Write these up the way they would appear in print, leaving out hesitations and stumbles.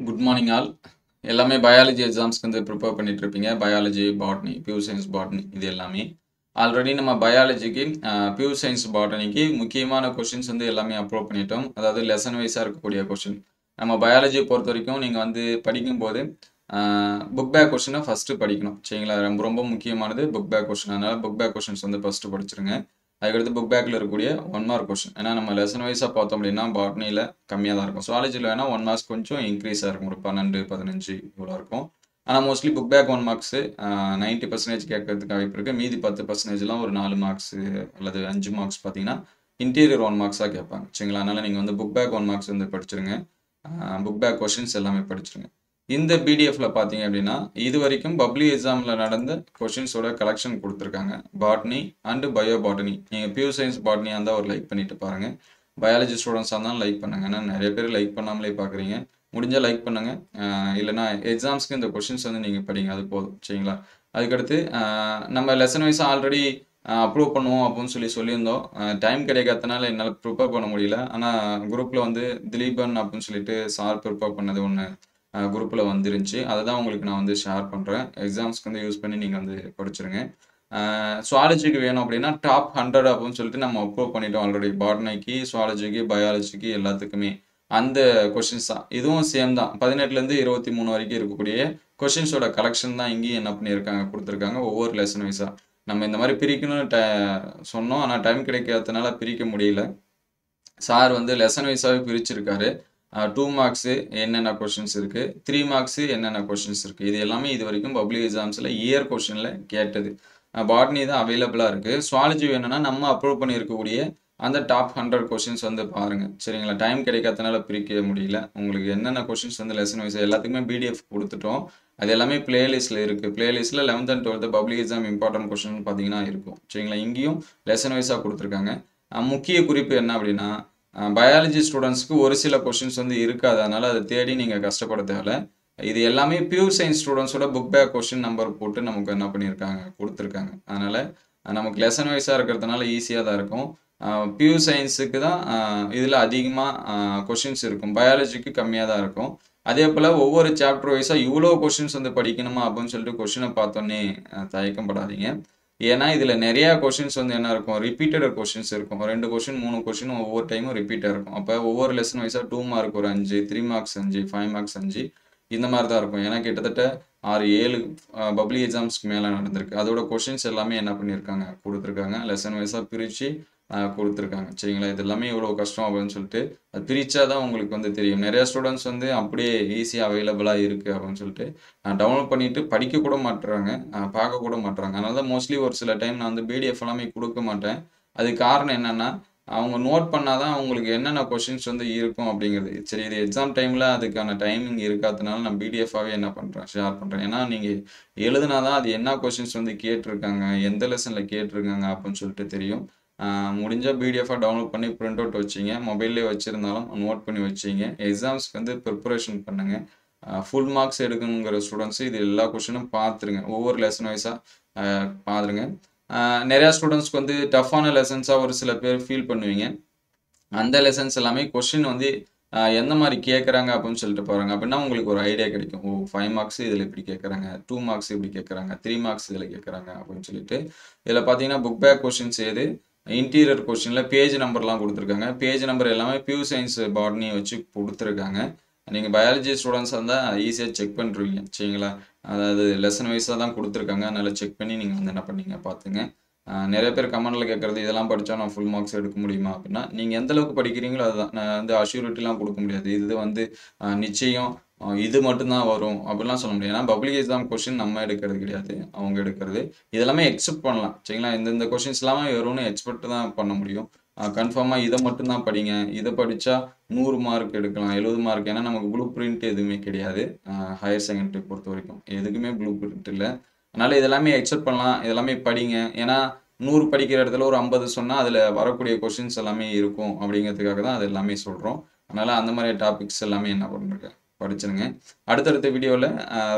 Good morning all. எல்லாமே biology எக்ஸாம்ஸ்க்கு வந்து prepare பண்ணிட்டு இருப்பீங்க. Biology, botany, pure science, botany இது எல்லாமே. ஆல்ரெடி நம்ம பயாலஜிக்கு பியூர் சயின்ஸ், பாட்டனிக்கு முக்கியமான கொஷின்ஸ் வந்து எல்லாமே அப்லோட் பண்ணிட்டோம். அதாவது லெசன் வைஸாக இருக்கக்கூடிய கொஷின். நம்ம பயாலஜியை பொறுத்த வரைக்கும் நீங்கள் வந்து படிக்கும்போது புக் பேக் கொஷினை ஃபஸ்ட்டு படிக்கணும். சரிங்களா? ரொம்ப ரொம்ப முக்கியமானது புக் பேக் கொஷின். அதனால் புக் பேக் கொஷின்ஸ் வந்து ஃபஸ்ட்டு படிச்சிருங்க. அதுக்கடுத்து புக் பேக்கில் இருக்கக்கூடிய 1 மார்க் கொஷின். ஏன்னா நம்ம லெசன் வைஸாக பார்த்தோம் அப்படின்னா பாட்னியில் கம்மியாக தான் இருக்கும். சுவாலஜியில் வேணால் 1 மார்க்ஸ் கொஞ்சம் இன்க்ரீஸாக இருக்கும். ஒரு 12, 15 இவ்வளோ இருக்கும். ஆனால் மோஸ்ட்லி புக் பேக் 1 மார்க்ஸு 90% கேட்கறதுக்கு வாய்ப்பு இருக்குது. மீதி 10%லாம் ஒரு 4 மார்க்ஸு அல்லது 5 மார்க்ஸ் பார்த்தீங்கன்னா இன்டீரியர் 1 மார்க்ஸாக கேட்பாங்க. சரிங்களா? அதனால் நீங்கள் வந்து புக் பேக் 1 மார்க்ஸ் வந்து படிச்சிருங்க. புக் பேக் கொஷின்ஸ் எல்லாமே படிச்சிருங்க. இந்த பிடிஎஃப்ல பார்த்தீங்க அப்படின்னா இது வரைக்கும் பப்ளிக் எக்ஸாமில் நடந்த கொஷின்ஸோட கலெக்ஷன் கொடுத்துருக்காங்க. Botany and bio botany. நீங்கள் பியூர் சயின்ஸ் பாட்னியாக இருந்தால் ஒரு லைக் பண்ணிட்டு பாருங்கள். பயாலஜி ஸ்டூடெண்ட்ஸாக இருந்தாலும் லைக் பண்ணுங்க. ஏன்னா நிறைய பேர் லைக் பண்ணாமலே பார்க்குறீங்க. முடிஞ்சால் லைக் பண்ணுங்கள். இல்லைனா எக்ஸாம்ஸ்க்கு இந்த கொஷின்ஸ் வந்து நீங்கள் படிங்க. அது போதும். சரிங்களா? அதுக்கடுத்து நம்ம லெசன் வைஸாக ஆல்ரெடி அப்லோட் பண்ணுவோம் அப்படின்னு சொல்லியிருந்தோம். டைம் கிடைக்காதனால என்னால் ப்ரிப்பேர் பண்ண முடியல. ஆனால் குரூப்பில் வந்து திலீபன் அப்படின்னு சொல்லிட்டு சார் ப்ரிப்பேர் பண்ணது ஒன்று குரூப்பில் வந்துருந்துச்சு. அதை தான் உங்களுக்கு நான் வந்து ஷேர் பண்ணுறேன். எக்ஸாம்ஸ்க்கு வந்து யூஸ் பண்ணி நீங்கள் வந்து படிச்சிருங்க. சுவாலஜிக்கு வேணும் அப்படின்னா டாப் 100 அப்படின்னு சொல்லிட்டு நம்ம அப்லோட் பண்ணிட்டோம் ஆல்ரெடி. பாட்னிக்கு, சுவாலஜிக்கு, பயாலஜிக்கு எல்லாத்துக்குமே அந்த கொஷின்ஸ் தான். இதுவும் சேம் தான். 18லேருந்து 23 வரைக்கும் இருக்கக்கூடிய கொஷின்ஸோட கலெக்ஷன் தான் இங்கேயும் என்ன பண்ணியிருக்காங்க கொடுத்துருக்காங்க ஒவ்வொரு லெசன் வைஸாக. நம்ம இந்த மாதிரி பிரிக்கணும்னு சொன்னோம். ஆனால் டைம் கிடைக்காததுனால பிரிக்க முடியல. சார் வந்து லெசன் வைஸாகவே பிரிச்சிருக்காரு. 2 மார்க்ஸு என்னென்ன கொஷின்ஸ் இருக்குது, 3 மார்க்ஸு என்னென்ன கொஷின்ஸ் இருக்குது. இது எல்லாமே இது வரைக்கும் பப்ளிக் எக்ஸாம்ஸில் இயர் கொஷினில் கேட்டது. பாட்னி தான் அவைலபிளாக இருக்குது. சுவாலஜி வேணும்னா நம்ம அப்லோட் பண்ணியிருக்கக்கூடிய அந்த டாப் 100 கொஷின்ஸ் வந்து பாருங்கள். சரிங்களா? டைம் கிடைக்காதனால பிரிக்க முடியல. உங்களுக்கு என்னென்ன கொஷின்ஸ் வந்து லெசன் வைஸ் எல்லாத்துக்குமே பிடிஎஃப் கொடுத்துட்டோம். அது எல்லாமே பிளேலிஸ்ட்டில் இருக்குது. பிளேலிஸ்ட்டில் 11th and 12th public exam important question பார்த்தீங்கன்னா இருக்கும். சரிங்களா? இங்கேயும் லெசன் வைஸாக கொடுத்துருக்காங்க. முக்கிய குறிப்பு என்ன அப்படின்னா பயாலஜி ஸ்டூடெண்ட்ஸ்க்கு ஒரு சில கொஷின்ஸ் வந்து இருக்காது. அதனால் அதை தேடி நீங்கள் கஷ்டப்பட தேவையில்ல. இது எல்லாமே பியூர் சயின்ஸ் ஸ்டூடெண்ட்ஸோட புக் பேக் கொஷின் நம்பர் போட்டு நமக்கு என்ன பண்ணியிருக்காங்க கொடுத்துருக்காங்க. அதனால் நமக்கு லெசன் வைஸாக இருக்கிறதுனால ஈஸியாக தான் இருக்கும். பியூர் சயின்ஸுக்கு தான் இதில் அதிகமாக கொஷின்ஸ் இருக்கும். பயாலஜிக்கு கம்மியாக தான் இருக்கும். அதே போல் ஒவ்வொரு சாப்டர் வைஸாக இவ்வளோ கொஷின்ஸ் வந்து படிக்கணுமா அப்படின்னு சொல்லிட்டு கொஷினை பார்த்தோன்னே தயக்கப்படாதீங்க. ஏன்னா இதில் நிறையா கொஷின்ஸ் வந்து என்ன இருக்கும், ரிப்பீட்டட் கொஷின்ஸ் இருக்கும். 2 கொஷின் 3 கொஷின் ஒவ்வொரு டைமும் ரிப்பீட்டாக இருக்கும். அப்போ ஒவ்வொரு லெசன் வைஸாக 2 மார்க் ஒரு 5, 3 மார்க்ஸ் 5, 5 மார்க்ஸ் 5 இந்த மாதிரி தான் இருக்கும். ஏன்னா கிட்டத்தட்ட 6-7 பப்ளிக் எக்ஸாம்ஸ்க்கு மேலே நடந்திருக்கு. அதோட கொஷின்ஸ் எல்லாமே என்ன பண்ணியிருக்காங்க கொடுத்துருக்காங்க. லெசன் வைஸாக பிரித்து கொடுத்துருக்காங்க. சரிங்களா? இது எல்லாமே இவ்வளோ கஷ்டம் அப்படின்னு சொல்லிட்டு அது பிரித்தா தான் உங்களுக்கு வந்து தெரியும். நிறையா ஸ்டூடெண்ட்ஸ் வந்து அப்படியே ஈஸியாக அவைலபிளாக இருக்குது அப்படின்னு சொல்லிட்டு டவுன்லோட் பண்ணிவிட்டு படிக்க கூட மாட்டுறாங்க, பார்க்க கூட மாட்டுறாங்க. அதனால தான் மோஸ்ட்லி ஒரு சில டைம் நான் வந்து பிடிஎஃப் எல்லாமே கொடுக்க மாட்டேன். அதுக்கு காரணம் என்னென்னா அவங்க நோட் பண்ணால் தான் அவங்களுக்கு என்னென்ன கொஷின்ஸ் வந்து இருக்கும் அப்படிங்கிறது. சரி, இது எக்ஸாம் டைமில் அதுக்கான டைமிங் இருக்காதனால நான் பிடிஎஃபாகவே என்ன பண்ணுறேன், ஷேர் பண்ணுறேன். ஏன்னா நீங்கள் எழுதுனா தான் அது என்ன கொஷின்ஸ் வந்து கேட்டிருக்காங்க, எந்த லெசனில் கேட்டிருக்காங்க அப்படின்னு சொல்லிட்டு தெரியும். முடிஞ்சால் பிடிஎஃபாக டவுன்லோட் பண்ணி பிரிண்ட் அவுட் வச்சிங்க. மொபைல்லே வச்சுருந்தாலும் நோட் பண்ணி வச்சிங்க. எக்ஸாம்ஸ்க்கு வந்து ப்ரிப்பரேஷன் பண்ணுங்கள். ஃபுல் மார்க்ஸ் எடுக்கணுங்கிற ஸ்டூடெண்ட்ஸு இது எல்லா கொஷினும் பார்த்துருங்க. ஒவ்வொரு லெசன் வைஸாக பார்த்துருங்க. நிறையா ஸ்டூடெண்ட்ஸ்க்கு வந்து டஃப்பான லெசன்ஸாக ஒரு சில பேர் ஃபீல் பண்ணுவீங்க. அந்த லெசன்ஸ் எல்லாமே கொஷின் வந்து எந்த மாதிரி கேட்குறாங்க அப்படின்னு சொல்லிட்டு பாருங்கள். அப்படின்னா உங்களுக்கு ஒரு ஐடியா கிடைக்கும். 5 மார்க்ஸ் இதில் இப்படி கேட்குறாங்க, 2 மார்க்ஸ் இப்படி கேட்குறாங்க, 3 மார்க்ஸ் இதில் கேட்குறாங்க அப்படின்னு சொல்லிட்டு. இதில் பார்த்தீங்கன்னா புக் பேக் கொஷின்ஸ் எது, இன்டீரியர் கொஷினில் பேஜ் நம்பர்லாம் கொடுத்துருக்காங்க. பேஜ் நம்பர் எல்லாமே பியூர் சயின்ஸ் பாட்னி வச்சு கொடுத்துருக்காங்க. நீங்கள் பயாலஜி ஸ்டூடெண்ட்ஸாக இருந்தால் ஈஸியாக செக் பண்ணிருவீங்க. சரிங்களா? அதாவது லெசன் வைஸாக தான் கொடுத்துருக்காங்க. அதனால் செக் பண்ணி நீங்கள் வந்து என்ன பண்ணீங்க பார்த்துங்க. நிறைய பேர் கமெண்டில் கேட்குறது இதெல்லாம் படித்தா நான் ஃபுல் மார்க்ஸ் எடுக்க முடியுமா அப்படின்னா, நீங்கள் எந்த அளவுக்கு படிக்கிறீங்களோ அதுதான். நான் வந்து அஷ்யூரிட்டிலாம் கொடுக்க முடியாது. இது வந்து நிச்சயம் இது மட்டும்தான் வரும் அப்படிலாம் சொல்ல முடியாது. ஏன்னா பப்ளிக் எக்ஸாம் கொஷின் நம்ம எடுக்கிறது கிடையாது, அவங்க எடுக்கிறது. இதெல்லாமே எக்ஸ்பெக்ட் பண்ணலாம். சரிங்களா? இந்த கொஷின்ஸ் எல்லாமே வரும்னு எக்ஸ்பெக்ட் தான் பண்ண முடியும். கன்ஃபார்மாக இதை மட்டும்தான் படிங்க, இதை படித்தா 100 மார்க் எடுக்கலாம், 70 மார்க். ஏன்னா நமக்கு ப்ளூ பிரிண்ட் எதுவுமே கிடையாது. ஹையர் செகண்டரி பொறுத்த வரைக்கும் எதுக்குமே ப்ளூ பிரிண்ட் இல்லை. அதனால் இதெல்லாமே எக்ஸ்பெக்ட் பண்ணலாம். இதெல்லாமே படிங்க. ஏன்னா 100 படிக்கிற இடத்துல ஒரு 50 சொன்னால் அதில் வரக்கூடிய கொஷின்ஸ் எல்லாமே இருக்கும் அப்படிங்கிறதுக்காக தான் அது எல்லாமே சொல்கிறோம். அதனால் அந்த மாதிரி டாபிக்ஸ் எல்லாமே என்ன பண்ணுறேன் படிச்சிருங்க. அடுத்தடுத்த வீடியோவில்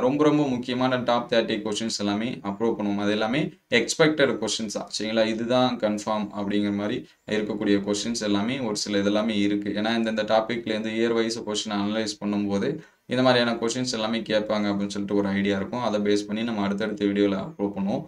ரொம்ப ரொம்ப முக்கியமான டாப் 30 கொஷின்ஸ் எல்லாமே அப்லோட் பண்ணுவோம். அது எல்லாமே எக்ஸ்பெக்டட் கொஷின்ஸா சரிங்களா? இதுதான் கன்ஃபார்ம் அப்படிங்கிற மாதிரி இருக்கக்கூடிய கொஷின்ஸ் எல்லாமே ஒரு சில இதெல்லாமே இருக்குது. ஏன்னா இந்த டாப்பிக்லேருந்து இயர் வைஸ் கொஷின் அனலைஸ் பண்ணும்போது இந்த மாதிரியான கொஷின்ஸ் எல்லாமே கேட்பாங்க அப்படின்னு சொல்லிட்டு ஒரு ஐடியா இருக்கும். அதை பேஸ் பண்ணி நம்ம அடுத்தடுத்த வீடியோவில் அப்லோட் பண்ணுவோம்.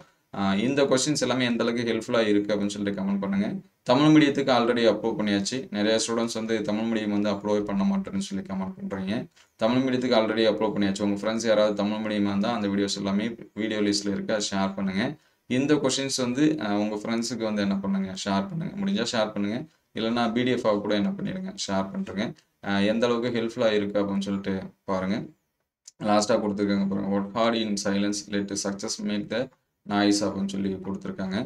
இந்த கொஷின்ஸ் எல்லாமே எந்த அளவுக்கு ஹெல்ப்ஃபுல்லாக இருக்குது அப்படின்னு சொல்லிட்டு கமெண்ட் பண்ணுங்கள். தமிழ் மீடியத்துக்கு ஆல்ரெடி அப்லோட் பண்ணியாச்சு. நிறைய ஸ்டூடெண்ட்ஸ் வந்து தமிழ் மீடியம் வந்து அப்லோட் பண்ண மாட்டேன்னு சொல்லி கமெண்ட் பண்ணுறீங்க. தமிழ் மீடியத்துக்கு ஆல்ரெடி அப்லோட் பண்ணியாச்சு. உங்கள் ஃப்ரெண்ட்ஸ் யாராவது தமிழ் மீடியமாக இருந்தால் அந்த வீடியோஸ் எல்லாமே வீடியோ லிஸ்ட்டில் இருக்குது, அதை ஷேர் பண்ணுங்கள். இந்த கொஷின்ஸ் வந்து உங்கள் ஃப்ரெண்ட்ஸுக்கு வந்து என்ன பண்ணுங்கள், ஷேர் பண்ணுங்கள். முடிஞ்சால் ஷேர் பண்ணுங்கள், இல்லைனா பிடிஎஃபாக கூட என்ன பண்ணிடுங்க, ஷேர் பண்ணுறேங்க. எந்த அளவுக்கு ஹெல்ப்ஃபுல்லாக இருக்குது அப்படின்னு சொல்லிட்டு பாருங்கள். லாஸ்ட்டாக கொடுத்துருக்காங்க பாருங்கள், work hard in silence let success make the noise அப்படின்னு சொல்லி கொடுத்துருக்காங்க.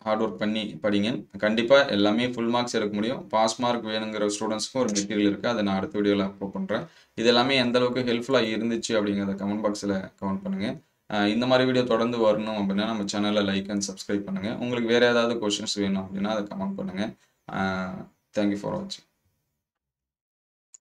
ஹார்ட் ஒர்க் பண்ணி படிங்க. கண்டிப்பாக எல்லாமே ஃபுல் மார்க்ஸ் எடுக்க முடியும். பாஸ் மார்க் வேணுங்கிற ஸ்டூடெண்ட்ஸ்க்கும் ஒரு மெட்டீரியல் இருக்குது, அதை நான் அடுத்த வீடியோவில் அப்லோட் பண்ணுறேன். இது எல்லாமே எந்த அளவுக்கு ஹெல்ப்ஃபுல்லாக இருந்துச்சு அப்படிங்கிறத கமெண்ட் பாக்ஸில் கமெண்ட் பண்ணுங்கள். இந்த மாதிரி வீடியோ தொடர்ந்து வரணும் அப்படின்னா நம்ம சேனலை லைக் அண்ட் சப்ஸ்கிரைப் பண்ணுங்கள். உங்களுக்கு வேறு ஏதாவது கொஷின்ஸ் வேணும் அப்படின்னா அதை கமெண்ட் பண்ணுங்கள். தேங்க்யூ ஃபார் வாட்சிங்.